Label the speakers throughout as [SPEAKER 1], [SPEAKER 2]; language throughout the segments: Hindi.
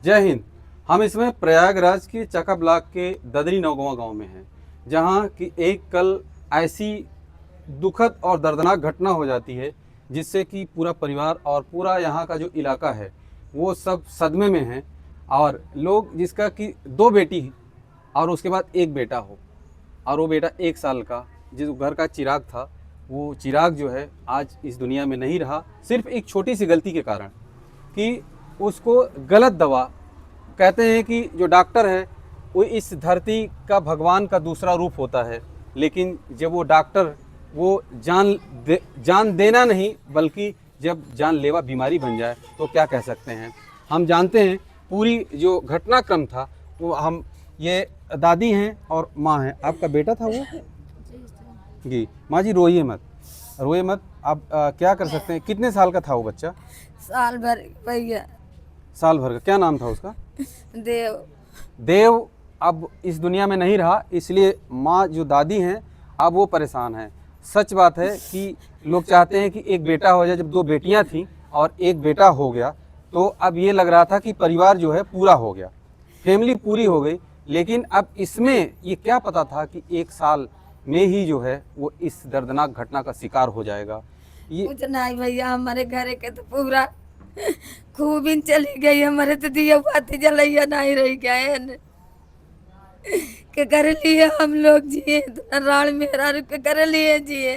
[SPEAKER 1] जय हिंद। हम इसमें प्रयागराज के चका ब्लॉक के ददरी नौगवा गांव में हैं, जहां की एक कल ऐसी दुखद और दर्दनाक घटना हो जाती है जिससे कि पूरा परिवार और पूरा यहाँ का जो इलाका है वो सब सदमे में हैं। और लोग जिसका कि 2 बेटी और उसके बाद 1 बेटा हो, और वो बेटा 1 साल का, जिस घर का चिराग था, वो चिराग जो है आज इस दुनिया में नहीं रहा, सिर्फ एक छोटी सी गलती के कारण कि उसको गलत दवा, कहते हैं कि जो डॉक्टर है वो इस धरती का भगवान का दूसरा रूप होता है, लेकिन जब वो डॉक्टर वो जान देना नहीं बल्कि जब जानलेवा बीमारी बन जाए तो क्या कह सकते हैं। हम जानते हैं पूरी जो घटनाक्रम था वो हम, ये दादी हैं और माँ हैं। आपका बेटा था वो जी। माँ जी रोइए मत, रोइए मत। आप क्या कर सकते हैं। कितने साल का था वो बच्चा?
[SPEAKER 2] साल भर भैया।
[SPEAKER 1] साल भर का। क्या नाम था उसका?
[SPEAKER 2] देव।
[SPEAKER 1] देव अब इस दुनिया में नहीं रहा, इसलिए माँ जो दादी हैं अब वो परेशान हैं। सच बात है कि लोग चाहते हैं कि एक बेटा हो जाए। जब 2 बेटियां थीं और 1 बेटा हो गया तो अब ये लग रहा था कि परिवार जो है पूरा हो गया, फैमिली पूरी हो गई। लेकिन अब इसमें ये क्या पता था कि 1 साल में ही जो है वो इस दर्दनाक घटना का शिकार हो जाएगा। ये
[SPEAKER 2] कुछ नहीं भैया, हमारे घर के तो पूरा खूब इन चली गई। हमारे तो दिया बाती जलैया नहीं रही गए न। के कर लिए हम लोग जिए, इतना राड़ मेहरा के कर लिए जिए।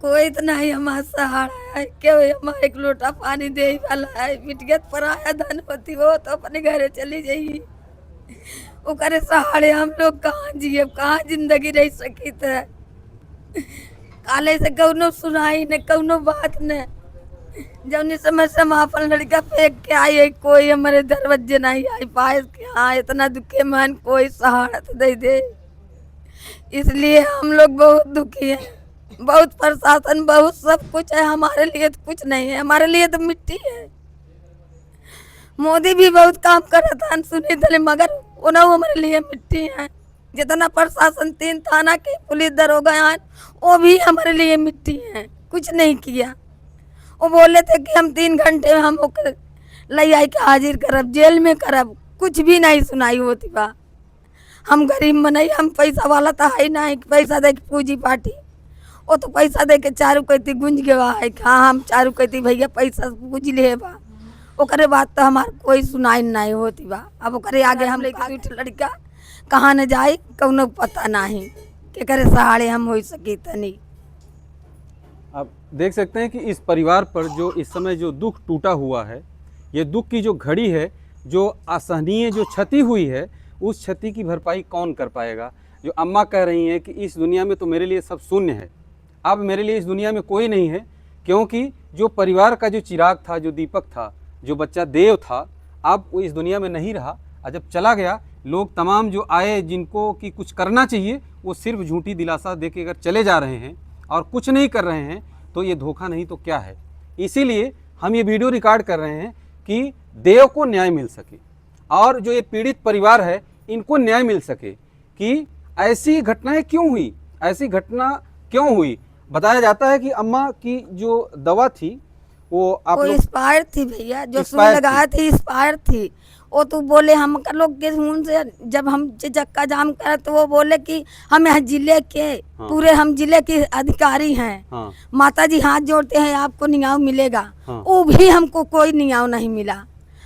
[SPEAKER 2] कोई तो नहीं हमारा सहारा है, क्यों हमारे एक लोटा पानी दे वाला है। बिटियत पर आया धन होती वो तो अपने घरे चली जाइए। वो करे सहारे हम लोग कहाँ जिए, कहाँ जिंदगी रह सकी थे। काले से कौनो सुनाई न कौनो बात न। जब समय से हम अपन लड़का फेंक के आई है, कोई हमारे दरवाजे नहीं आई पाए कि हाँ इतना दुखे मन कोई सहारा तो दे दे। इसलिए हम लोग बहुत दुखी हैं, बहुत प्रशासन बहुत सब कुछ है। हमारे लिए तो कुछ नहीं है, हमारे लिए तो मिट्टी है। मोदी भी बहुत काम कर था सुनी दले, मगर उन्हें हमारे लिए मिट्टी है। जितना प्रशासन 3 थाना के पुलिस दरोगा हैं वो भी हमारे लिए मिट्टी है, कुछ नहीं किया। वो बोले थे कि हम 3 घंटे में हम ले आई के हाजिर करब, जेल में करब, कुछ भी नहीं सुनाई होती बा। हम गरीब मनई, हम पैसा वाला तो है नहीं कि पैसा दे के पूजी पार्टी। वो तो पैसा दे के चारू कहती गुंज गवा है, हाँ हम चारू कहती भैया पैसा पूज ले बा। ओकरे बात तो हमार कोई सुनाई नहीं होती बा। अब ओकरे आगे हम लेके लड़का कहाँ न जाए कौनो पता नहीं के करे सहारे हम हो सकी तनी।
[SPEAKER 1] आप देख सकते हैं कि इस परिवार पर जो इस समय जो दुख टूटा हुआ है, ये दुख की जो घड़ी है, जो असहनीय जो क्षति हुई है, उस क्षति की भरपाई कौन कर पाएगा। जो अम्मा कह रही हैं कि इस दुनिया में तो मेरे लिए सब शून्य है, अब मेरे लिए इस दुनिया में कोई नहीं है, क्योंकि जो परिवार का जो चिराग था, जो दीपक था, जो बच्चा देव था, अब वो इस दुनिया में नहीं रहा। और जब चला गया, लोग तमाम जो आए जिनको कि कुछ करना चाहिए वो सिर्फ झूठी दिलासा दे के अगर चले जा रहे हैं और कुछ नहीं कर रहे हैं तो ये धोखा नहीं तो क्या है। इसीलिए हम ये वीडियो रिकॉर्ड कर रहे हैं कि देव को न्याय मिल सके और जो ये पीड़ित परिवार है इनको न्याय मिल सके कि ऐसी घटनाएं क्यों हुई, ऐसी घटना क्यों हुई। बताया जाता है कि अम्मा की जो दवा थी वो आप लोग
[SPEAKER 2] एक्सपायर थी भैया, जो सुई लगाया थी एक्सपायर थी। वो तो बोले हम लोग के मुंह से जब हम चक्का जाम करे तो वो बोले कि हम यहाँ जिले के पूरे हम जिले के अधिकारी हैं। माता जी हाथ जोड़ते हैं आपको न्याय मिलेगा। वो भी हमको कोई न्याय नहीं मिला।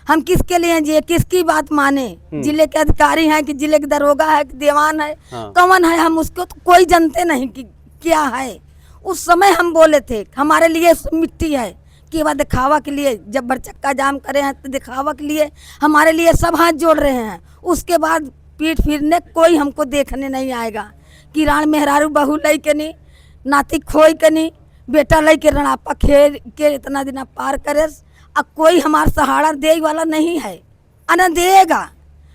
[SPEAKER 2] हम किसके लिए जिए, किसकी बात माने। जिले के अधिकारी हैं कि जिले के दरोगा है कि दीवान है, कौन है, हम उसको तो कोई जानते नहीं कि क्या है। उस समय हम बोले थे हमारे लिए मिट्टी है कि वह दिखावा के लिए, जब बरचक्का जाम करे हैं तो दिखावा के लिए हमारे लिए सब हाथ जोड़ रहे हैं। उसके बाद पीठ फिरने कोई हमको देखने नहीं आएगा कि राण मेहरारू बहू लई के नहीं, नाती खोई के नहीं, बेटा लई के रणापा खेल के इतना दिन पार करे। अब कोई हमारा सहारा दे वाला नहीं है, न देगा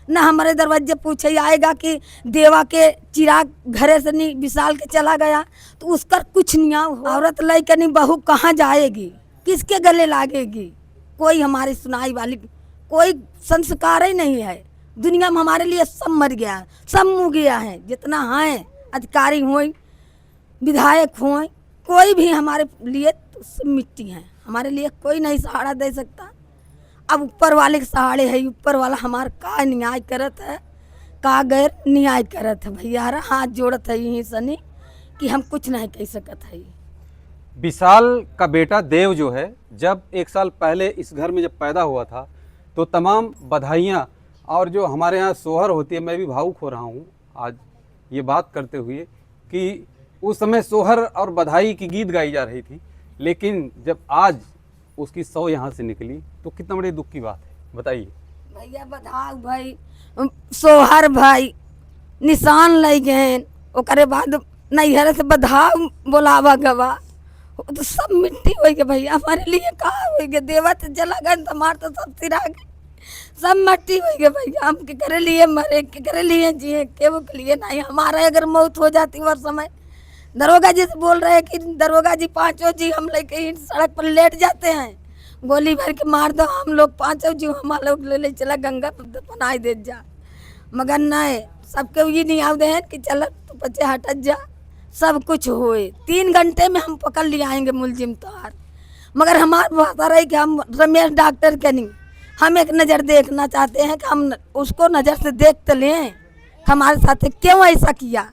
[SPEAKER 2] न हमारे दरवाजे पूछे आएगा कि देवा के चिराग घरे से नहीं विशाल के चला गया तो उसका कुछ नहीं। औरत लई के नहीं बहू कहाँ जाएगी, किसके गले लागेगी। कोई हमारी सुनाई वाली कोई संस्कार ही नहीं है। दुनिया में हमारे लिए सब मर गया, सब मुँह गया है। जितना है अधिकारी हो, विधायक हो, कोई भी हमारे लिए तो सब मिट्टी है। हमारे लिए कोई नहीं सहारा दे सकता। अब ऊपर वाले के सहारे है, ऊपर वाला हमार का न्याय करत है, का गैर न्याय करत है भैया, हाथ जोड़त है यही सनी कि हम कुछ नहीं कह सकत है।
[SPEAKER 1] विशाल का बेटा देव जो है, जब 1 साल पहले इस घर में जब पैदा हुआ था तो तमाम बधाइयाँ, और जो हमारे यहाँ सोहर होती है, मैं भी भावुक हो रहा हूँ आज ये बात करते हुए कि उस समय सोहर और बधाई की गीत गाई जा रही थी, लेकिन जब आज उसकी 100 यहाँ से निकली तो कितना बड़े दुख की बात है, बताइए।
[SPEAKER 2] भैया बधाओ भाई, सोहर भाई निशान ले गए, ओकरे बाद नैहर से बधाओ बोलावा गवा, तो सब मिट्टी हो गए भैया, हमारे लिए कहा हो गए, देवा तो जला गए, हमारे तो सब सिरा गए, सब मट्टी हो गए भैया। हम के करे लिए मरे, के करे लिए जिए, केवो के लिए नहीं। हमारा अगर मौत हो जाती वो समय, दरोगा जी से बोल रहे हैं कि दरोगा जी पांचों जी हम लेके ही सड़क पर लेट जाते हैं, गोली भर के मार दो, हम लोग पांचों जी हमारे लोग ले चला गंगा बनाई दे जा, मगर नहीं, सबके ये नहीं आवदे हैं कि चल तो बच्चे हटत जा, सब कुछ हुए। 3 घंटे में हम पकड़ ले आएंगे मुलजिम तोहार, मगर हमारा भाषा रही कि हम रमेश डॉक्टर के नहीं, हम एक नज़र देखना चाहते हैं कि हम उसको नज़र से देख तो लें, हमारे साथ क्यों ऐसा किया।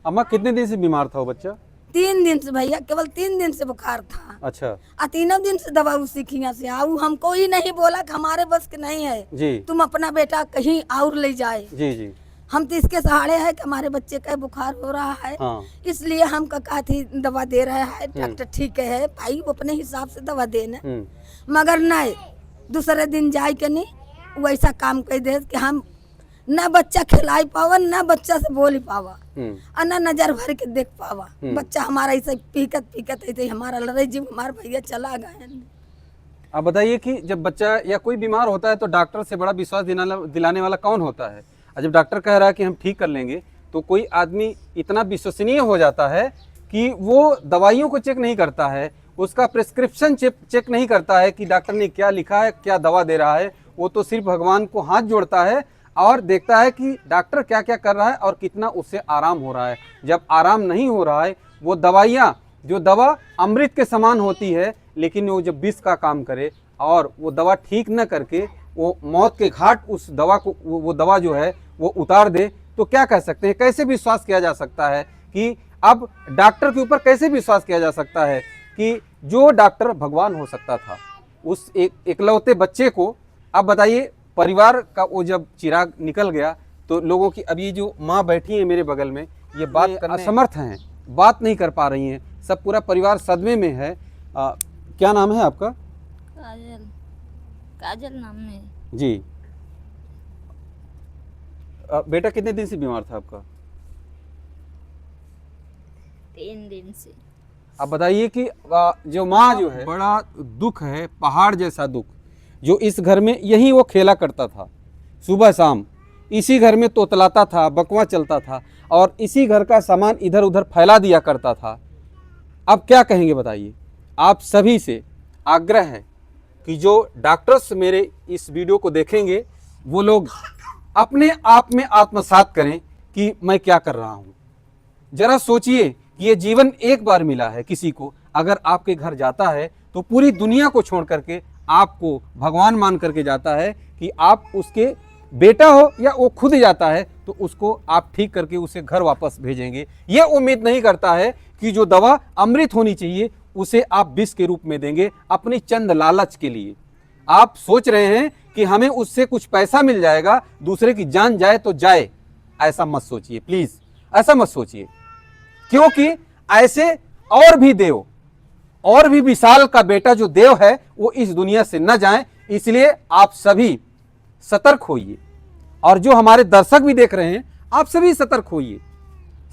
[SPEAKER 1] अम्मा कितने दिन से बीमार था वो बच्चा?
[SPEAKER 2] 3 दिन से भैया, केवल 3 दिन से बुखार था।
[SPEAKER 1] अच्छा।
[SPEAKER 2] 3 दिन से दवा उसी खिया से आऊ, हमको ही नहीं बोला कि हमारे बस के नहीं है
[SPEAKER 1] जी,
[SPEAKER 2] तुम अपना बेटा कहीं और ले जाए।
[SPEAKER 1] जी जी।
[SPEAKER 2] हम तो इसके सहारे है कि हमारे बच्चे का बुखार हो रहा है,
[SPEAKER 1] हाँ।
[SPEAKER 2] इसलिए हम कहा थी दवा दे रहा है डॉक्टर, ठीक है भाई वो अपने हिसाब से दवा देना, मगर नहीं, दूसरे दिन जाए के नहीं वैसा काम कर दे कि हम न बच्चा खिलाई पावा, न बच्चा से बोली पावा, और न नजर भर के देख पावा। बच्चा हमारा ऐसे पीकत पीकत ऐसे हमारा लड़ाई जी हमारा भैया चला गए।
[SPEAKER 1] आप बताइए कि जब बच्चा या कोई बीमार होता है तो डॉक्टर से बड़ा विश्वास दिलाने वाला कौन होता है? और जब डॉक्टर कह रहा है कि हम ठीक कर लेंगे, तो कोई आदमी इतना विश्वसनीय हो जाता है कि वो दवाइयों को चेक नहीं करता है, उसका प्रिस्क्रिप्शन चेक नहीं करता है कि डॉक्टर ने क्या लिखा है, क्या दवा दे रहा है। वो तो सिर्फ भगवान को हाथ जोड़ता है और देखता है कि डॉक्टर क्या क्या कर रहा है और कितना उससे आराम हो रहा है। जब आराम नहीं हो रहा है, वो दवाइयाँ, जो दवा अमृत के समान होती है, लेकिन वो जब विष का काम करे और वो दवा ठीक न करके वो मौत के घाट उस दवा को, वो दवा जो है वो उतार दे, तो क्या कह सकते हैं? कैसे विश्वास किया जा सकता है कि अब डॉक्टर के ऊपर कैसे विश्वास किया जा सकता है कि जो डॉक्टर भगवान हो सकता था, उस एकलौते बच्चे को, अब बताइए परिवार का वो जब चिराग निकल गया तो लोगों की, अब ये जो माँ बैठी है मेरे बगल में, ये बात करने असमर्थ हैं, बात नहीं कर पा रही हैं, सब पूरा परिवार सदमे में है। क्या नाम है आपका?
[SPEAKER 3] काजल, काजल नाम है
[SPEAKER 1] जी। बेटा कितने दिन से बीमार था आपका?
[SPEAKER 3] 3 दिन से।
[SPEAKER 1] अब बताइए कि जो माँ जो है, बड़ा दुख है, पहाड़ जैसा दुख, जो इस घर में यही वो खेला करता था, सुबह शाम इसी घर में तोतलाता था, बकवा चलता था और इसी घर का सामान इधर उधर फैला दिया करता था। अब क्या कहेंगे बताइए? आप सभी से आग्रह है कि जो डॉक्टर्स मेरे इस वीडियो को देखेंगे, वो लोग अपने आप में आत्मसात करें कि मैं क्या कर रहा हूँ। जरा सोचिए कि ये जीवन एक बार मिला है किसी को, अगर आपके घर जाता है तो पूरी दुनिया को छोड़ करके आपको भगवान मान करके जाता है कि आप उसके बेटा हो, या वो खुद जाता है तो उसको आप ठीक करके उसे घर वापस भेजेंगे। ये उम्मीद नहीं करता है कि जो दवा अमृत होनी चाहिए उसे आप विष के रूप में देंगे अपनी चंद लालच के लिए। आप सोच रहे हैं कि हमें उससे कुछ पैसा मिल जाएगा, दूसरे की जान जाए तो जाए, ऐसा मत सोचिए प्लीज, ऐसा मत सोचिए, क्योंकि ऐसे और भी देव, और भी विशाल का बेटा जो देव है वो इस दुनिया से न जाए, इसलिए आप सभी सतर्क होइए। और जो हमारे दर्शक भी देख रहे हैं, आप सभी सतर्क होइए।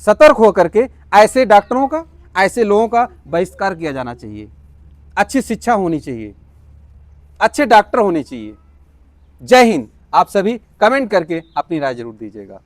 [SPEAKER 1] सतर्क होकर के ऐसे डॉक्टरों का, ऐसे लोगों का बहिष्कार किया जाना चाहिए। अच्छी शिक्षा होनी चाहिए, अच्छे डॉक्टर होने चाहिए। जय हिंद। आप सभी कमेंट करके अपनी राय जरूर दीजिएगा।